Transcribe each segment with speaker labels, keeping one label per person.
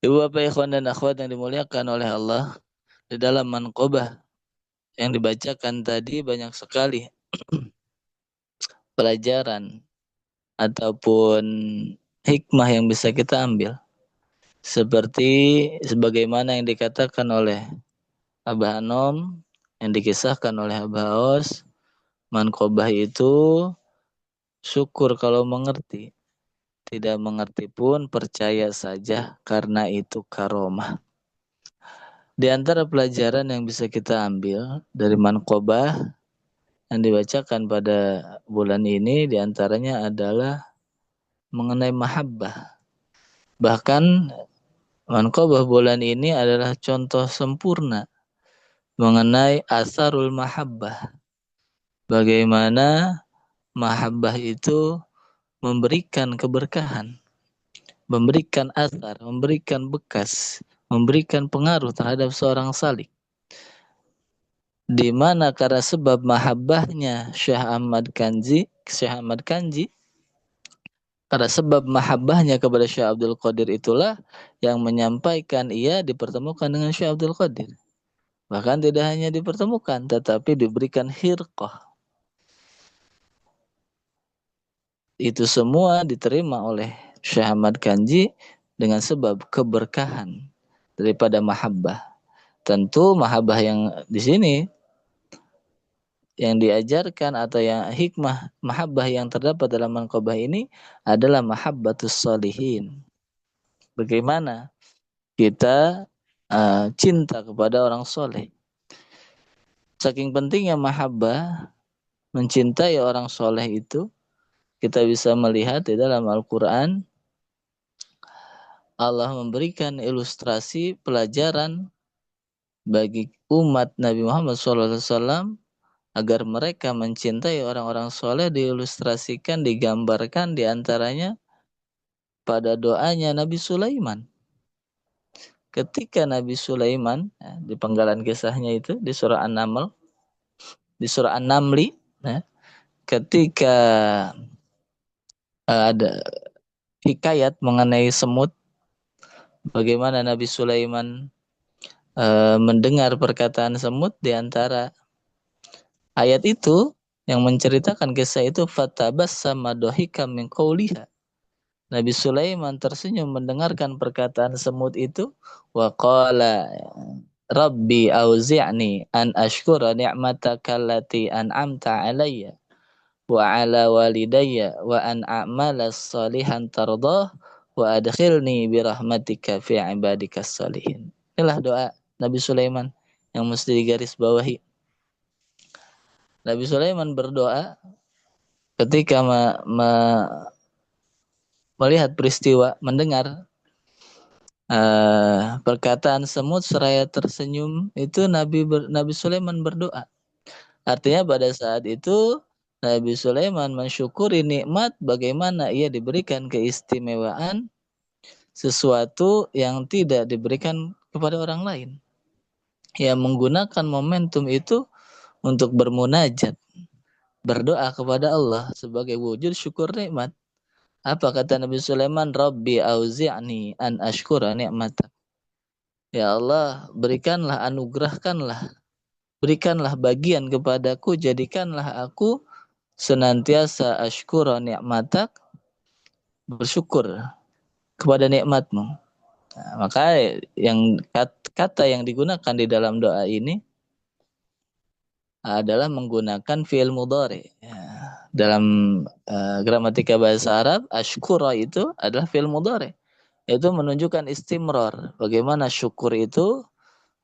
Speaker 1: Ibu bapak ikhwan dan akhwat yang dimuliakan oleh Allah, di dalam manqobah yang dibacakan tadi banyak sekali pelajaran ataupun hikmah yang bisa kita ambil. Seperti sebagaimana yang dikatakan oleh Abah Anom, yang dikisahkan oleh Abah Aos, manqobah itu syukur kalau mengerti. Tidak mengerti pun percaya saja karena itu karomah. Di antara pelajaran yang bisa kita ambil dari manqobah yang dibacakan pada bulan ini diantaranya adalah mengenai mahabbah. Bahkan manqobah bulan ini adalah contoh sempurna mengenai asarul mahabbah. Bagaimana mahabbah itu memberikan keberkahan, memberikan asar, memberikan bekas, memberikan pengaruh terhadap seorang salik. Di mana karena sebab mahabbahnya Syekh Ahmad Kanji, karena sebab mahabbahnya kepada Syekh Abdul Qadir itulah yang menyampaikan ia dipertemukan dengan Syekh Abdul Qadir. Bahkan tidak hanya dipertemukan, tetapi diberikan hirqah. Itu semua diterima oleh Syekh Ahmad Kanji dengan sebab keberkahan daripada mahabbah. Tentu mahabbah yang di sini yang diajarkan atau yang hikmah mahabbah yang terdapat dalam manqobah ini adalah mahabbatus solihin. Bagaimana kita cinta kepada orang soleh. Saking pentingnya mahabbah, mencintai orang soleh itu, kita bisa melihat di dalam Al-Quran, Allah memberikan ilustrasi pelajaran bagi umat Nabi Muhammad SAW agar mereka mencintai orang-orang soleh diilustrasikan, digambarkan diantaranya pada doanya Nabi Sulaiman. Ketika Nabi Sulaiman, di penggalan kisahnya itu di surah An-Naml, di surah An-Namli, ketika ada hikayat mengenai semut, bagaimana Nabi Sulaiman mendengar perkataan semut, di antara ayat itu yang menceritakan kisah itu, fatabassama dohikam min qawliha. Nabi Sulaiman tersenyum mendengarkan perkataan semut itu, wa qala Rabbi auzi'ni an ashkura ni'mataka allati an'amta alayya wa ala walidayya wa an a'mala salihan tardah wa adkhilni birahmatika fi ibadikas salihin. Inilah doa Nabi Sulaiman yang mesti digaris bawahi. Nabi Sulaiman berdoa ketika melihat peristiwa, mendengar perkataan semut seraya tersenyum itu, Nabi Sulaiman berdoa. Artinya pada saat itu Nabi Sulaiman mensyukuri nikmat bagaimana ia diberikan keistimewaan sesuatu yang tidak diberikan kepada orang lain. Ia menggunakan momentum itu untuk bermunajat, berdoa kepada Allah sebagai wujud syukur nikmat. Apa kata Nabi Sulaiman? Rabbi auzi'ni an ashkura ni'matak. Ya Allah, berikanlah bagian kepadaku, jadikanlah aku senantiasa ashkura ni'matak, bersyukur kepada nikmatmu. Nah, maka kata yang digunakan di dalam doa ini adalah menggunakan fi'il mudhari. Ya, dalam gramatika bahasa Arab, ashkura itu adalah fi'il mudhari. Itu menunjukkan istimrar. Bagaimana syukur itu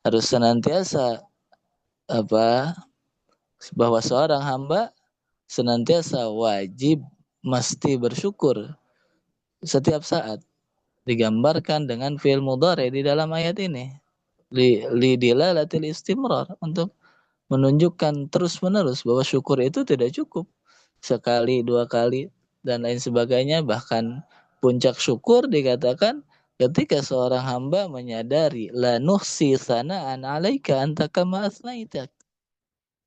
Speaker 1: harus senantiasa bahwa seorang hamba senantiasa wajib mesti bersyukur setiap saat. Digambarkan dengan fi'il mudhari di dalam ayat ini. Li dilalatil istimrar, untuk menunjukkan terus-menerus bahwa syukur itu tidak cukup sekali, dua kali, dan lain sebagainya. Bahkan puncak syukur dikatakan ketika seorang hamba menyadari la nuhsi sana'an 'alaika anta kama asnaita.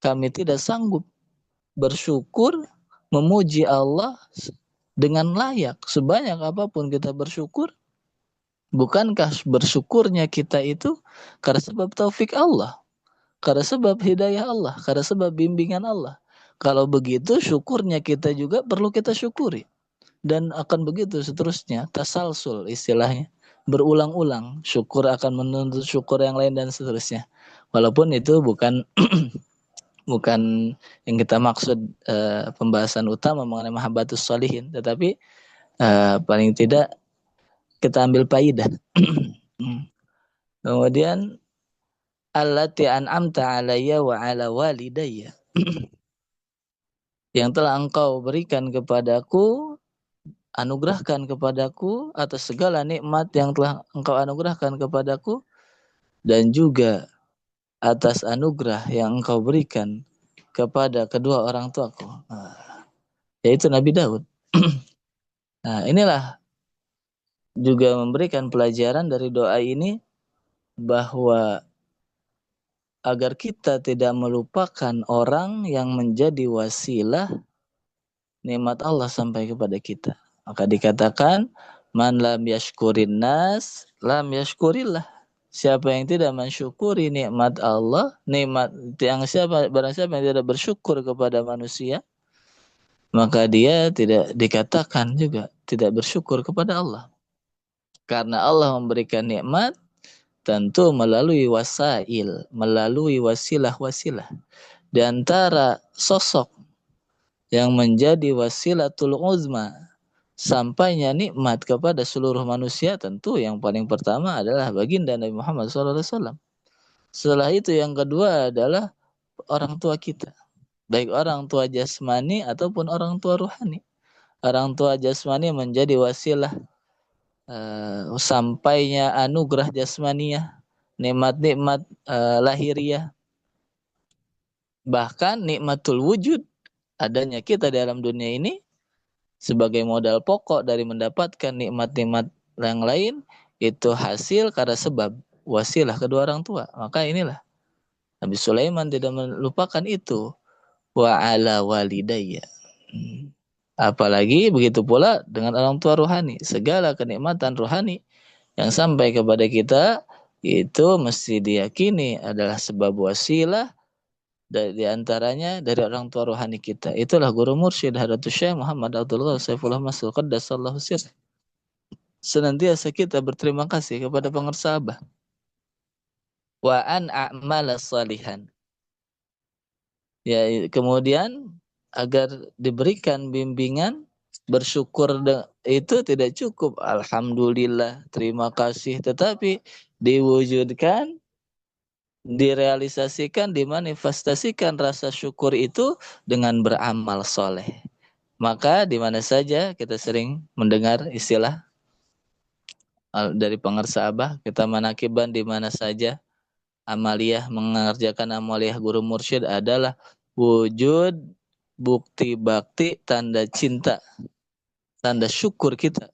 Speaker 1: Kami tidak sanggup bersyukur, memuji Allah dengan layak. Sebanyak apapun kita bersyukur, Bukankah bersyukurnya kita itu karena sebab taufik Allah, karena sebab hidayah Allah, karena sebab bimbingan Allah. Kalau begitu syukurnya kita juga perlu kita syukuri. Dan akan begitu seterusnya, tasalsul istilahnya. Berulang-ulang, syukur akan menuntut syukur yang lain dan seterusnya. Walaupun itu bukan bukan yang kita maksud pembahasan utama mengenai mahabbatus sholihin, tetapi paling tidak kita ambil faidah. Kemudian allati an'amta alayya wa ala walidayya. Yang telah engkau berikan kepadaku, anugerahkan kepadaku atas segala nikmat yang telah engkau anugerahkan kepadaku, dan juga atas anugerah yang engkau berikan kepada kedua orang tuaku, yaitu Nabi Daud. Nah, inilah juga memberikan pelajaran dari doa ini, bahwa agar kita tidak melupakan orang yang menjadi wasilah nikmat Allah sampai kepada kita. Maka dikatakan, man lam yashkurin nas lam yashkurillah. Siapa yang tidak mensyukuri nikmat Allah, nikmat yang barang siapa yang tidak bersyukur kepada manusia, maka dia tidak dikatakan juga tidak bersyukur kepada Allah. Karena Allah memberikan nikmat tentu melalui wasail, melalui wasilah-wasilah. Di antara sosok yang menjadi wasilatul uzma sampainya nikmat kepada seluruh manusia, tentu yang paling pertama adalah baginda Nabi Muhammad SAW. Setelah itu yang kedua adalah orang tua kita, baik orang tua jasmani ataupun orang tua ruhani. Orang tua jasmani menjadi wasilah sampainya anugerah jasmaniah, nikmat-nikmat lahiriah, bahkan nikmatul wujud, adanya kita dalam dunia ini sebagai modal pokok dari mendapatkan nikmat-nikmat yang lain, itu hasil karena sebab wasilah kedua orang tua. Maka inilah Nabi Sulaiman tidak melupakan itu, wa ala walidayya. Apalagi begitu pula dengan orang tua rohani. Segala kenikmatan rohani yang sampai kepada kita itu mesti diyakini adalah sebab wasilah, di antaranya dari orang tua rohani kita. Itulah guru mursyid Hadratus Syekh Muhammad Abdullah Saifullah Mas'ud Qaddasallahu sirr. Senantiasa kita berterima kasih kepada pengersa Abah. Wa an a'mala salihan. Ya, kemudian agar diberikan bimbingan, bersyukur itu tidak cukup alhamdulillah, terima kasih, tetapi diwujudkan, direalisasikan, dimanifestasikan rasa syukur itu dengan beramal soleh. Maka di mana saja kita sering mendengar istilah dari pengersa Abah, kita manakiban di mana saja, amaliyah, mengerjakan amaliyah guru mursyid adalah wujud bukti bakti, tanda cinta, tanda syukur kita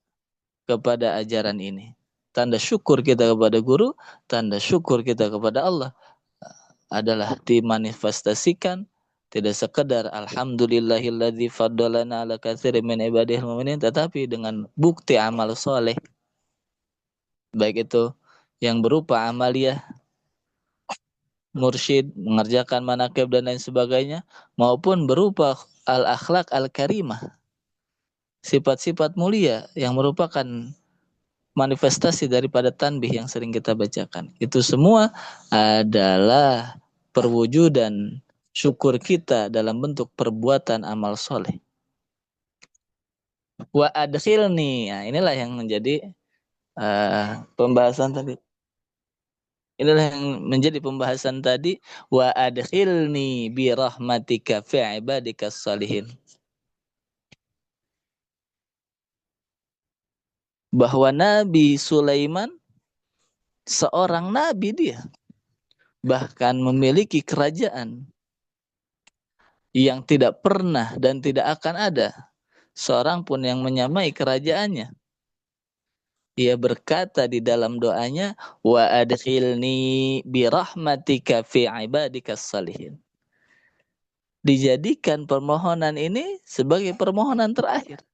Speaker 1: kepada ajaran ini, tanda syukur kita kepada guru, tanda syukur kita kepada Allah adalah dimanifestasikan tidak sekedar alhamdulillahilladzi faddalana ala katsirin min ibadihil mu'minin, tetapi dengan bukti amal soleh, baik itu yang berupa amaliyah mursyid, mengerjakan manakib dan lain sebagainya, maupun berupa al-akhlak al-karimah, sifat-sifat mulia yang merupakan manifestasi daripada tanbih yang sering kita bacakan. Itu semua adalah perwujudan syukur kita dalam bentuk perbuatan amal soleh. Wa adkhilni, nah, inilah yang menjadi pembahasan tadi. Inilah yang menjadi pembahasan tadi, wa adkhilni bi rahmatika fi ibadikas salihin. Bahwa Nabi Sulaiman seorang nabi, dia bahkan memiliki kerajaan yang tidak pernah dan tidak akan ada seorang pun yang menyamai kerajaannya. Ia berkata di dalam doanya, wa adkhilni bi rahmatika fi ibadikas salihin. Dijadikan permohonan ini sebagai permohonan terakhir.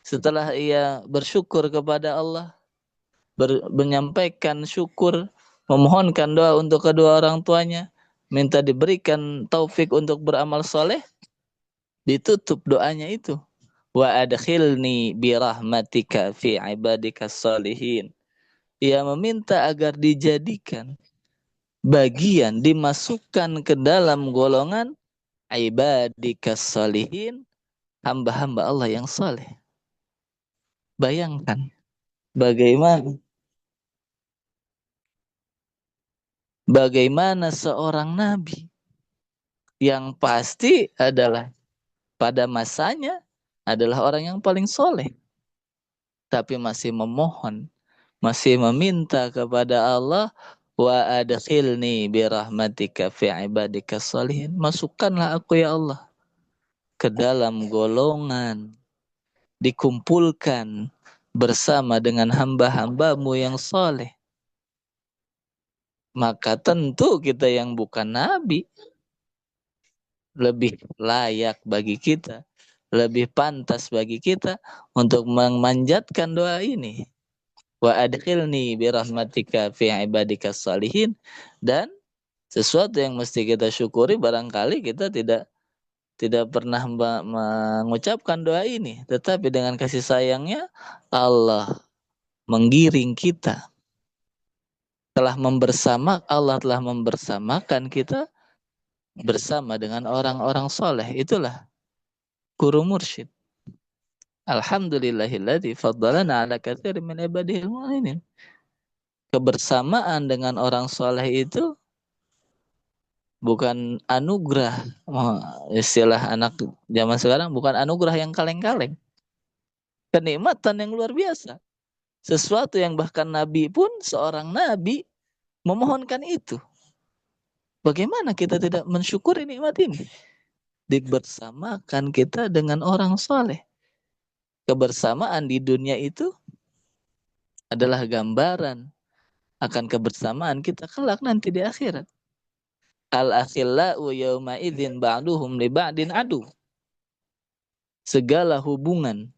Speaker 1: Setelah ia bersyukur kepada Allah, menyampaikan syukur, memohonkan doa untuk kedua orang tuanya, minta diberikan taufik untuk beramal soleh, ditutup doanya itu. Wa adkhilni bi rahmatika fi ibadika salihin. Ia meminta agar dijadikan bagian, dimasukkan ke dalam golongan ibadikas salihin, hamba-hamba Allah yang saleh. Bayangkan bagaimana seorang nabi yang pasti adalah pada masanya adalah orang yang paling soleh, tapi masih memohon, masih meminta kepada Allah, wa adkhilni bi rahmatika fi ibadika salihin. Masukkanlah aku ya Allah ke dalam golongan, dikumpulkan bersama dengan hamba-hambamu yang soleh. Maka tentu kita yang bukan nabi lebih layak bagi kita, lebih pantas bagi kita untuk memanjatkan doa ini. Wa adkhilni bi rahmatika fi ibadika salihin. Dan sesuatu yang mesti kita syukuri, barangkali kita tidak pernah mengucapkan doa ini, tetapi dengan kasih sayangnya Allah menggiring kita, Allah telah membersamakan kita bersama dengan orang-orang soleh. Itulah guru mursyid. Alhamdulillahilladzi faddalana ala katsirin min ibadihil mu'minin. Kebersamaan dengan orang soleh itu bukan anugerah, istilah anak zaman sekarang, bukan anugerah yang kaleng-kaleng. Kenikmatan yang luar biasa. Sesuatu yang bahkan Nabi pun, seorang Nabi memohonkan itu. Bagaimana kita tidak mensyukuri nikmat ini? Dibersamakan kita dengan orang soleh. Kebersamaan di dunia itu adalah gambaran akan kebersamaan kita kelak nanti di akhirat. Al-akhillau yawma idzin ba'duhum li ba'din adu. Segala hubungan,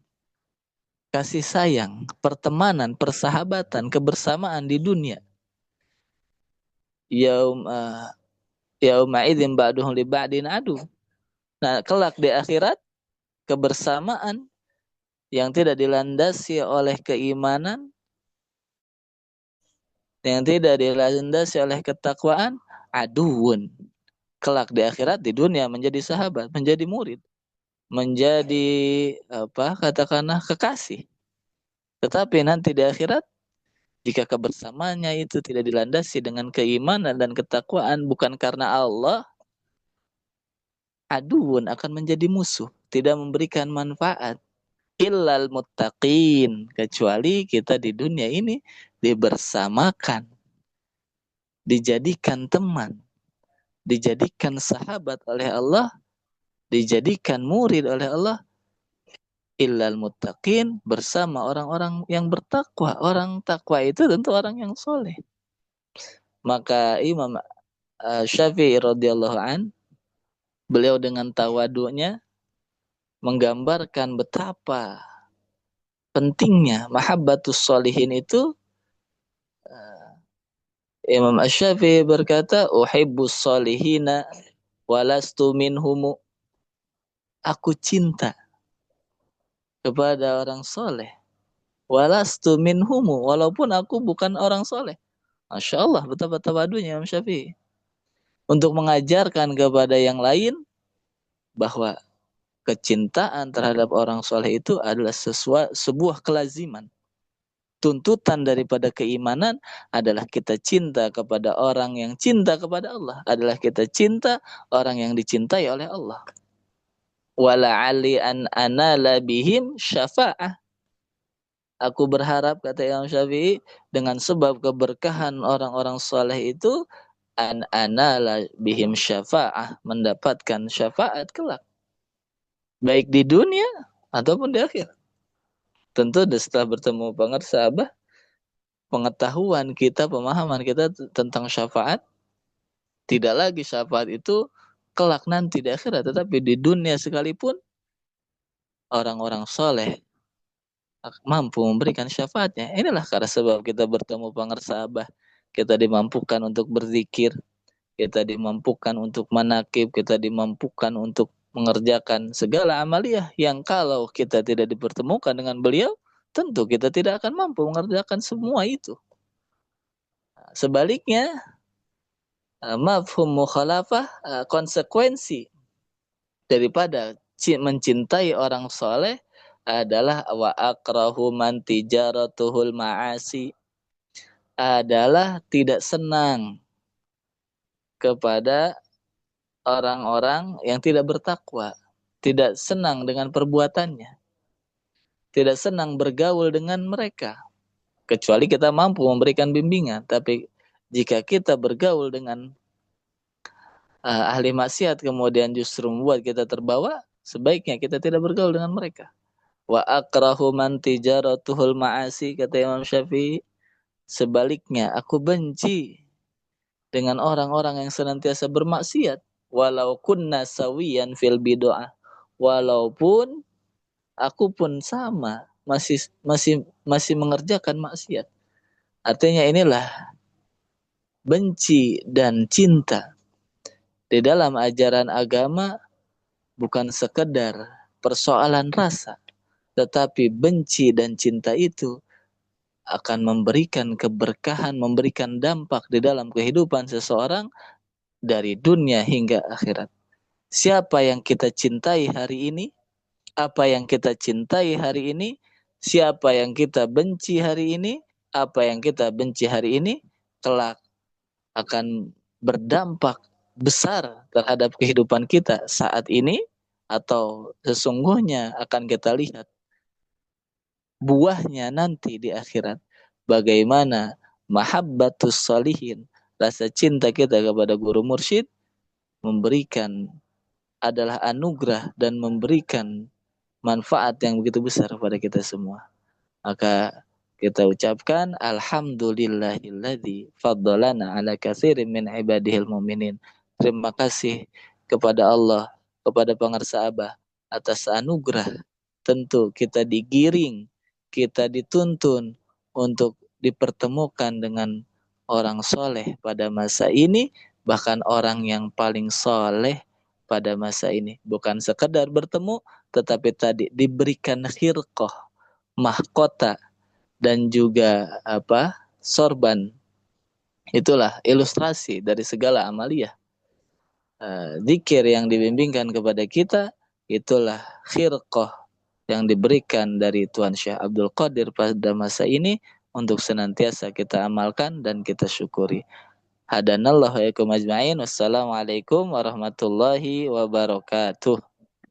Speaker 1: kasih sayang, pertemanan, persahabatan, kebersamaan di dunia, yauma idzin ba'duhum li ba'din adu. Nah, kelak di akhirat, kebersamaan yang tidak dilandasi oleh keimanan, yang tidak dilandasi oleh ketakwaan, aduun. Kelak di akhirat, di dunia menjadi sahabat, menjadi murid, menjadi katakanlah kekasih. Tetapi nanti di akhirat, jika kebersamaannya itu tidak dilandasi dengan keimanan dan ketakwaan, bukan karena Allah, aduun akan menjadi musuh, tidak memberikan manfaat. Illal muttaqin, kecuali kita di dunia ini dibersamakan, dijadikan teman, dijadikan sahabat oleh Allah, dijadikan murid oleh Allah. Illal muttaqin, bersama orang-orang yang bertakwa. Orang takwa itu tentu orang yang soleh. Maka Imam Syafi'i radhiyallahu an, beliau dengan tawadunya menggambarkan betapa pentingnya mahabbatus sholihin itu. Imam Asy-Syafi'i berkata, uhibbus sholihina walastu minhum. Aku cinta kepada orang soleh, walastu minhum, walaupun aku bukan orang soleh. Masya Allah, betapa tawadunya Imam Syafi'i untuk mengajarkan kepada yang lain bahwa kecintaan terhadap orang soleh itu adalah sebuah kelaziman. Tuntutan daripada keimanan adalah kita cinta kepada orang yang cinta kepada Allah, adalah kita cinta orang yang dicintai oleh Allah. Wala'ali an anala bihim syafa'ah. Aku berharap, kata Imam Syafi'i, dengan sebab keberkahan orang-orang soleh itu, an anala bihim syafa'ah, mendapatkan syafaat kelak, baik di dunia ataupun di akhir. Tentu setelah bertemu sahabat, pengetahuan kita, pemahaman kita tentang syafaat, tidak lagi syafaat itu kelak nanti di akhirat, tetapi di dunia sekalipun orang-orang soleh mampu memberikan syafaatnya. Inilah karena sebab kita bertemu pengersabah, kita dimampukan untuk berzikir, kita dimampukan untuk manakib, kita dimampukan untuk mengerjakan segala amaliyah yang kalau kita tidak dipertemukan dengan beliau, tentu kita tidak akan mampu mengerjakan semua itu. Sebaliknya, mafhum mukhalafah, konsekuensi daripada mencintai orang soleh adalah wa akrahu man tijaratuhul ma'asi, adalah tidak senang kepada orang-orang yang tidak bertakwa, tidak senang dengan perbuatannya, tidak senang bergaul dengan mereka, kecuali kita mampu memberikan bimbingan. Tapi jika kita bergaul dengan ahli maksiat kemudian justru membuat kita terbawa, sebaiknya kita tidak bergaul dengan mereka. Wa akrahu man tijaratuhul ma'asi, kata Imam Syafi'i, sebaliknya aku benci dengan orang-orang yang senantiasa bermaksiat, walau kunna sawiyan fil bid'ah, walaupun aku pun sama, masih mengerjakan maksiat. Artinya inilah benci dan cinta di dalam ajaran agama bukan sekedar persoalan rasa, tetapi benci dan cinta itu akan memberikan keberkahan, memberikan dampak di dalam kehidupan seseorang dari dunia hingga akhirat. Siapa yang kita cintai hari ini, apa yang kita cintai hari ini, siapa yang kita benci hari ini, apa yang kita benci hari ini, kelak akan berdampak besar terhadap kehidupan kita saat ini, atau sesungguhnya akan kita lihat buahnya nanti di akhirat. Bagaimana mahabbatus salihin, rasa cinta kita kepada guru mursyid, memberikan, adalah anugerah dan memberikan manfaat yang begitu besar pada kita semua. Maka kita ucapkan alhamdulillahilladzi faddalana ala katsirin min ibadihil mu'minin. Terima kasih kepada Allah, kepada pengersabah atas anugerah. Tentu kita digiring, kita dituntun untuk dipertemukan dengan orang soleh pada masa ini, bahkan orang yang paling soleh pada masa ini. Bukan sekedar bertemu, tetapi tadi diberikan khirqah, mahkota, dan juga sorban. Itulah ilustrasi dari segala amaliyah. Zikir yang dibimbingkan kepada kita, itulah khirqah yang diberikan dari Tuan Syekh Abdul Qadir pada masa ini untuk senantiasa kita amalkan dan kita syukuri. Hadanallahu wa iyyakum ajma'in. Wassalamualaikum warahmatullahi wabarakatuh.